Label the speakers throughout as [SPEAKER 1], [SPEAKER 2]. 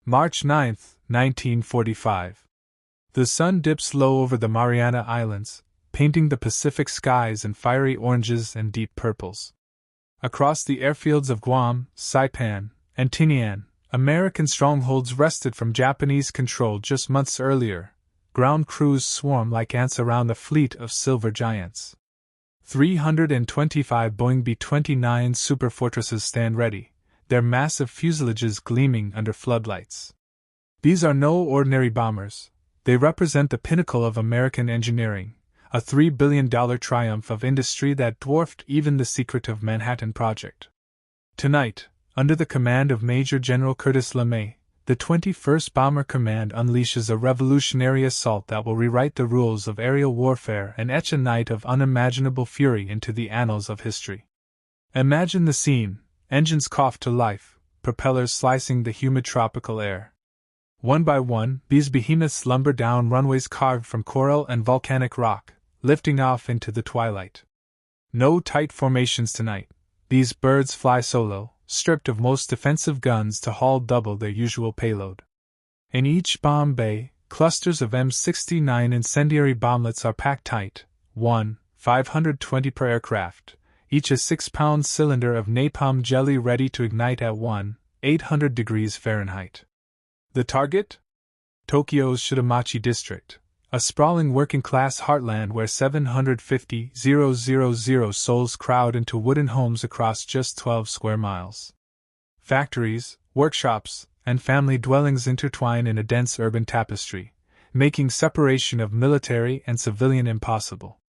[SPEAKER 1] March 9, 1945. The sun dips low over the Mariana Islands, painting the Pacific skies in fiery oranges and deep purples. Across the airfields of Guam, Saipan, and Tinian, American strongholds wrested from Japanese control just months earlier. Ground crews swarm like ants around a fleet of silver giants. 325 Boeing B-29 Superfortresses stand ready, their massive fuselages gleaming under floodlights. These are no ordinary bombers. They represent the pinnacle of American engineering, a $3 billion triumph of industry that dwarfed even the secret of Manhattan Project. Tonight, under the command of Major General Curtis LeMay, the 21st Bomber Command unleashes a revolutionary assault that will rewrite the rules of aerial warfare and etch a night of unimaginable fury into the annals of history. Imagine the scene: engines cough to life, propellers slicing the humid tropical air. One by one, these behemoths lumber down runways carved from coral and volcanic rock, lifting off into the twilight. No tight formations tonight. These birds fly solo, stripped of most defensive guns to haul double their usual payload. In each bomb bay, clusters of M69 incendiary bomblets are packed tight, 520 per aircraft, each a 6-pound cylinder of napalm jelly ready to ignite at 800 degrees Fahrenheit. The target? Tokyo's Shitamachi district, a sprawling working-class heartland where 750,000 souls crowd into wooden homes across just 12 square miles. Factories, workshops, and family dwellings intertwine in a dense urban tapestry, making separation of military and civilian impossible.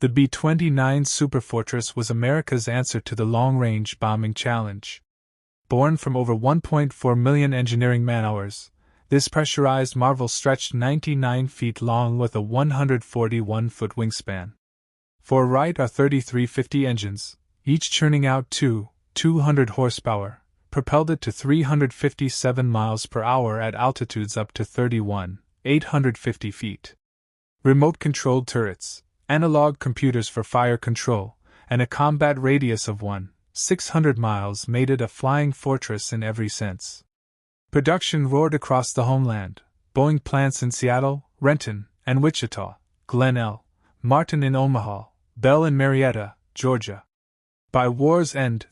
[SPEAKER 1] The B-29 Superfortress was America's answer to the long-range bombing challenge. Born from over 1.4 million engineering man-hours, this pressurized marvel stretched 99 feet long with a 141-foot wingspan. For right are 3350 engines, each churning out 200 horsepower, propelled it to 357 miles per hour at altitudes up to 850 feet. Remote-controlled turrets, analog computers for fire control, and a combat radius of 600 miles made it a flying fortress in every sense. Production roared across the homeland, Boeing plants in Seattle, Renton, and Wichita, Glen L., Martin in Omaha, Bell in Marietta, Georgia. By war's end,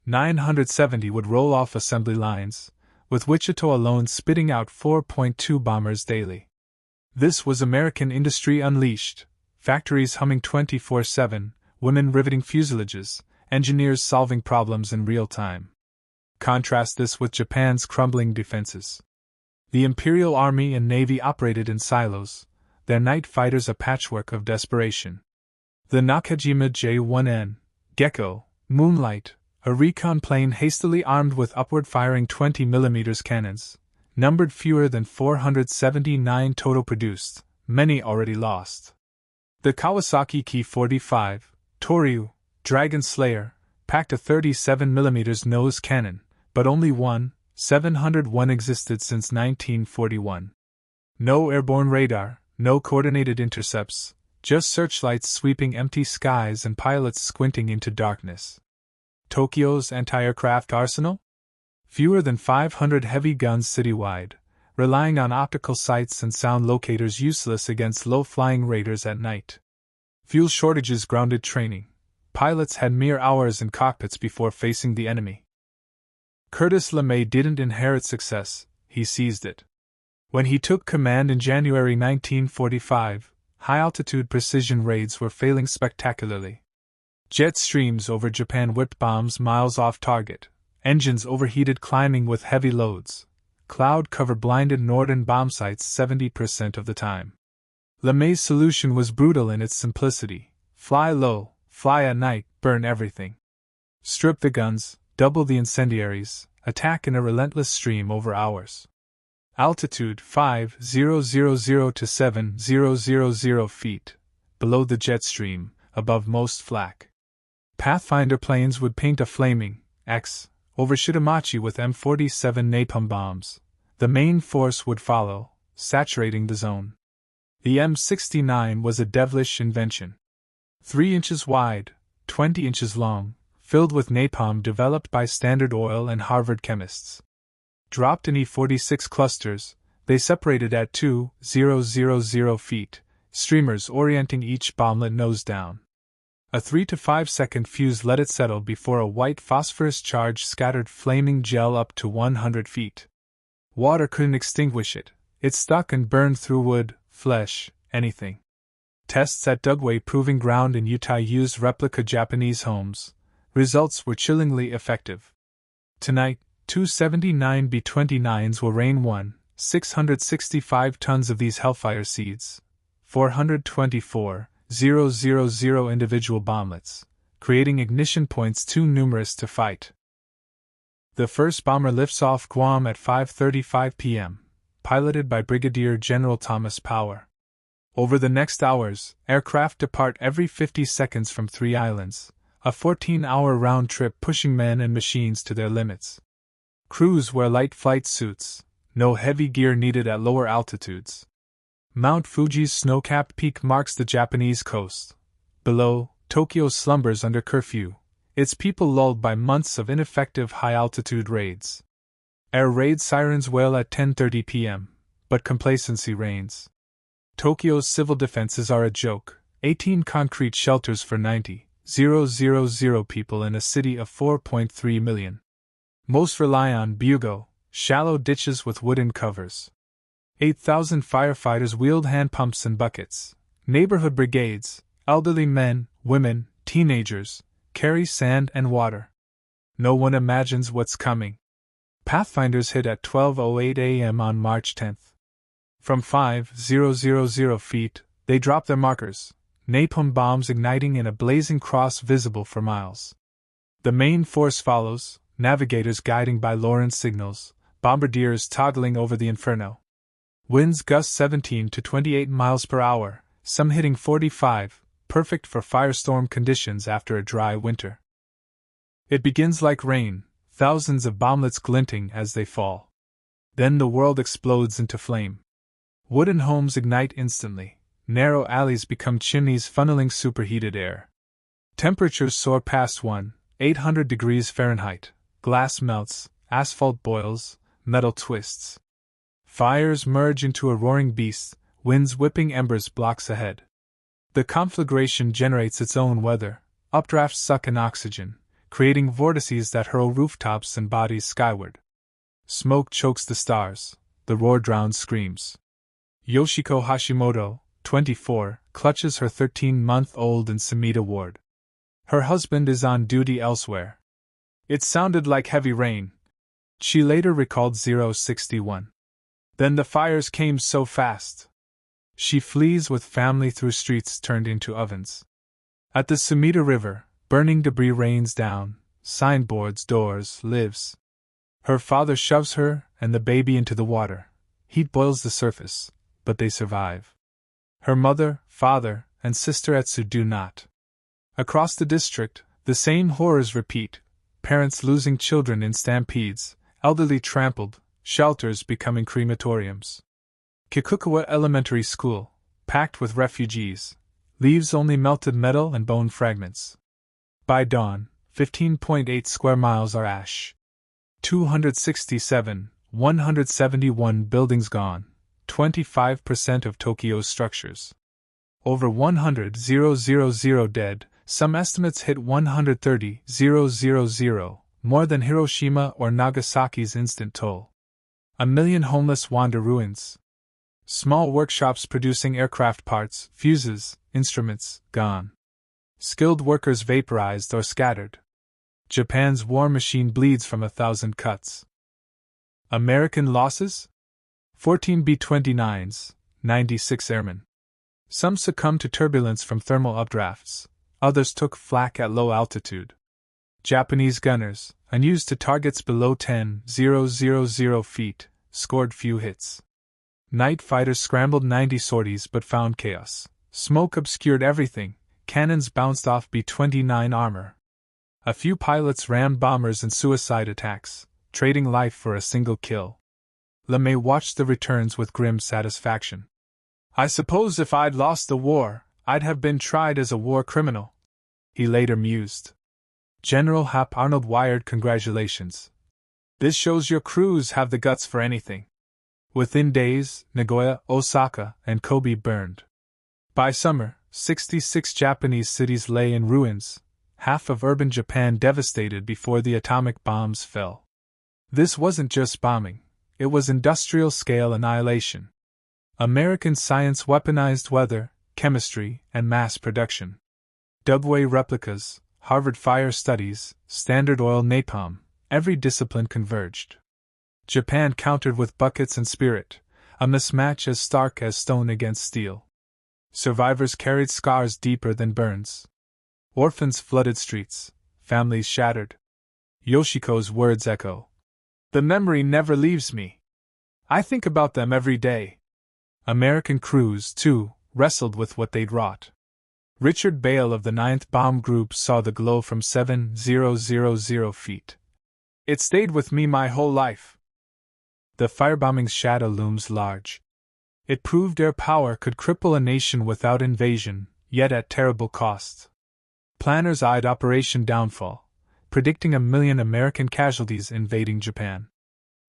[SPEAKER 1] 970 would roll off assembly lines, with Wichita alone spitting out 4.2 bombers daily. This was American industry unleashed, factories humming 24/7, women riveting fuselages, engineers solving problems in real time. Contrast this with Japan's crumbling defenses. The Imperial Army and Navy operated in silos, their night fighters a patchwork of desperation. The Nakajima J-1N, Gecko, Moonlight, a recon plane hastily armed with upward-firing 20mm cannons, numbered fewer than 479 total produced, many already lost. The Kawasaki Ki-45, Toryu, Dragon Slayer, packed a 37mm nose cannon, but only 701 existed since 1941. No airborne radar, no coordinated intercepts, just searchlights sweeping empty skies and pilots squinting into darkness. Tokyo's anti-aircraft arsenal? Fewer than 500 heavy guns citywide, relying on optical sights and sound locators useless against low-flying raiders at night. Fuel shortages grounded training. Pilots had mere hours in cockpits before facing the enemy. Curtis LeMay didn't inherit success, he seized it. When he took command in January 1945, high-altitude precision raids were failing spectacularly. Jet streams over Japan whipped bombs miles off target, engines overheated climbing with heavy loads, cloud cover blinded northern bomb sites 70% of the time. LeMay's solution was brutal in its simplicity: fly low, fly at night, burn everything. Strip the guns, double the incendiaries, attack in a relentless stream over hours. Altitude 5,000 to 7,000 feet, below the jet stream, above most flak. Pathfinder planes would paint a flaming X over Shitamachi with M47 napalm bombs. The main force would follow, saturating the zone. The M69 was a devilish invention. 3 inches wide, 20 inches long, filled with napalm developed by Standard Oil and Harvard chemists. Dropped in E-46 clusters, they separated at 2,000 feet, streamers orienting each bomblet nose down. A 3 to 5 second fuse let it settle before a white phosphorus charge scattered flaming gel up to 100 feet. Water couldn't extinguish it. It stuck and burned through wood, flesh, anything. Tests at WWII Proving Ground in Utah used replica Japanese homes. Results were chillingly effective. Tonight, 279 B-29s will rain 665 tons of these Hellfire seeds, 424,000 individual bomblets, creating ignition points too numerous to fight. The first bomber lifts off Guam at 5:35 p.m., piloted by Brigadier General Thomas Power. Over the next hours, aircraft depart every 50 seconds from 3 islands, a 14-hour round trip pushing men and machines to their limits. Crews wear light flight suits, no heavy gear needed at lower altitudes. Mount Fuji's snow-capped peak marks the Japanese coast. Below, Tokyo slumbers under curfew, its people lulled by months of ineffective high-altitude raids. Air raid sirens wail at 10:30 p.m., but complacency reigns. Tokyo's civil defenses are a joke, 18 concrete shelters for 90,000 people in a city of 4.3 million. Most rely on bugo, shallow ditches with wooden covers. 8,000 firefighters wield hand pumps and buckets. Neighborhood brigades, elderly men, women, teenagers, carry sand and water. No one imagines what's coming. Pathfinders hit at 12:08 a.m. on March 10th. From 5,000 feet, they drop their markers, napalm bombs igniting in a blazing cross visible for miles. The main force follows, navigators guiding by Lorentz signals, bombardiers toggling over the inferno. Winds gust 17 to 28 miles per hour, some hitting 45, perfect for firestorm conditions after a dry winter. It begins like rain, thousands of bomblets glinting as they fall. Then the world explodes into flame. Wooden homes ignite instantly, narrow alleys become chimneys funneling superheated air. Temperatures soar past 1,800 degrees Fahrenheit, glass melts, asphalt boils, metal twists. Fires merge into a roaring beast, winds whipping embers blocks ahead. The conflagration generates its own weather, updrafts suck in oxygen, creating vortices that hurl rooftops and bodies skyward. Smoke chokes the stars, the roar drowns screams. Yoshiko Hashimoto, 24, clutches her 13-month-old in Sumida Ward. Her husband is on duty elsewhere. It sounded like heavy rain. She later recalled 061. Then the fires came so fast. She flees with family through streets turned into ovens. At the Sumida River, burning debris rains down, signboards, doors, lives. Her father shoves her and the baby into the water. Heat boils the surface, but they survive. Her mother, father, and sister Etsu do not. Across the district, the same horrors repeat, parents losing children in stampedes, elderly trampled, shelters becoming crematoriums. Kikukawa Elementary School, packed with refugees, leaves only melted metal and bone fragments. By dawn, 15.8 square miles are ash. 171 buildings gone, 25% of Tokyo's structures. Over 100,000 dead, some estimates hit 130,000, more than Hiroshima or Nagasaki's instant toll. 1 million homeless wander ruins. Small workshops producing aircraft parts, fuses, instruments, gone. Skilled workers vaporized or scattered. Japan's war machine bleeds from 1,000 cuts. American losses? 14 B-29s, 96 airmen. Some succumbed to turbulence from thermal updrafts, others took flak at low altitude. Japanese gunners, unused to targets below 10,000 feet, scored few hits. Night fighters scrambled 90 sorties but found chaos. Smoke obscured everything, cannons bounced off B-29 armor. A few pilots rammed bombers in suicide attacks, trading life for a single kill. LeMay watched the returns with grim satisfaction. "I suppose if I'd lost the war, I'd have been tried as a war criminal," he later mused. General Hap Arnold wired congratulations. This shows your crews have the guts for anything. Within days, Nagoya, Osaka, and Kobe burned. By summer, 66 Japanese cities lay in ruins, half of urban Japan devastated before the atomic bombs fell. This wasn't just bombing, it was industrial-scale annihilation. American science weaponized weather, chemistry, and mass production. WWII replicas, Harvard fire studies, Standard Oil napalm, every discipline converged. Japan countered with buckets and spirit, a mismatch as stark as stone against steel. Survivors carried scars deeper than burns. Orphans flooded streets, families shattered. Yoshiko's words echo. The memory never leaves me. I think about them every day. American crews, too, wrestled with what they'd wrought. Richard Bale of the 9th Bomb Group saw the glow from 7,000 feet. It stayed with me my whole life. The firebombing's shadow looms large. It proved air power could cripple a nation without invasion, yet at terrible cost. Planners eyed Operation Downfall, predicting 1 million American casualties invading Japan.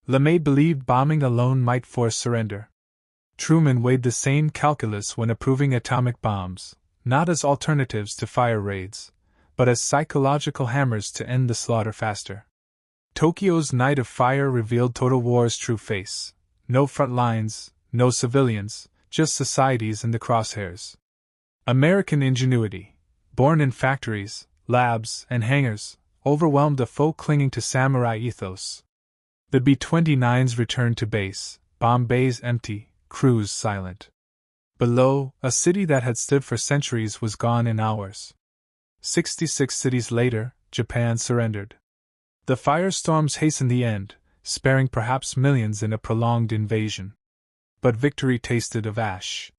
[SPEAKER 1] LeMay believed bombing alone might force surrender. Truman weighed the same calculus when approving atomic bombs, not as alternatives to fire raids, but as psychological hammers to end the slaughter faster. Tokyo's Night of Fire revealed Total War's true face. No front lines, no civilians, just societies in the crosshairs. American ingenuity, born in factories, labs, and hangars, overwhelmed a foe clinging to samurai ethos. The B-29s returned to base, bomb bays empty, crews silent. Below, a city that had stood for centuries was gone in hours. 66 cities later, Japan surrendered. The firestorms hastened the end, sparing perhaps millions in a prolonged invasion. But victory tasted of ash.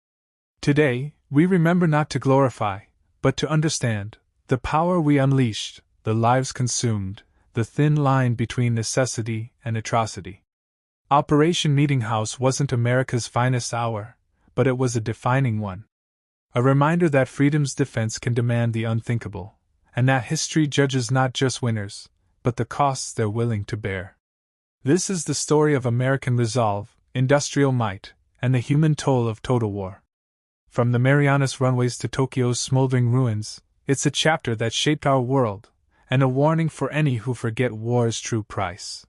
[SPEAKER 1] Today, we remember not to glorify, but to understand, the power we unleashed, the lives consumed, the thin line between necessity and atrocity. Operation Meetinghouse wasn't America's finest hour, but it was a defining one. A reminder that freedom's defense can demand the unthinkable, and that history judges not just winners, but the costs they're willing to bear. This is the story of American resolve, industrial might, and the human toll of total war. From the Marianas runways to Tokyo's smoldering ruins, it's a chapter that shaped our world, and a warning for any who forget war's true price.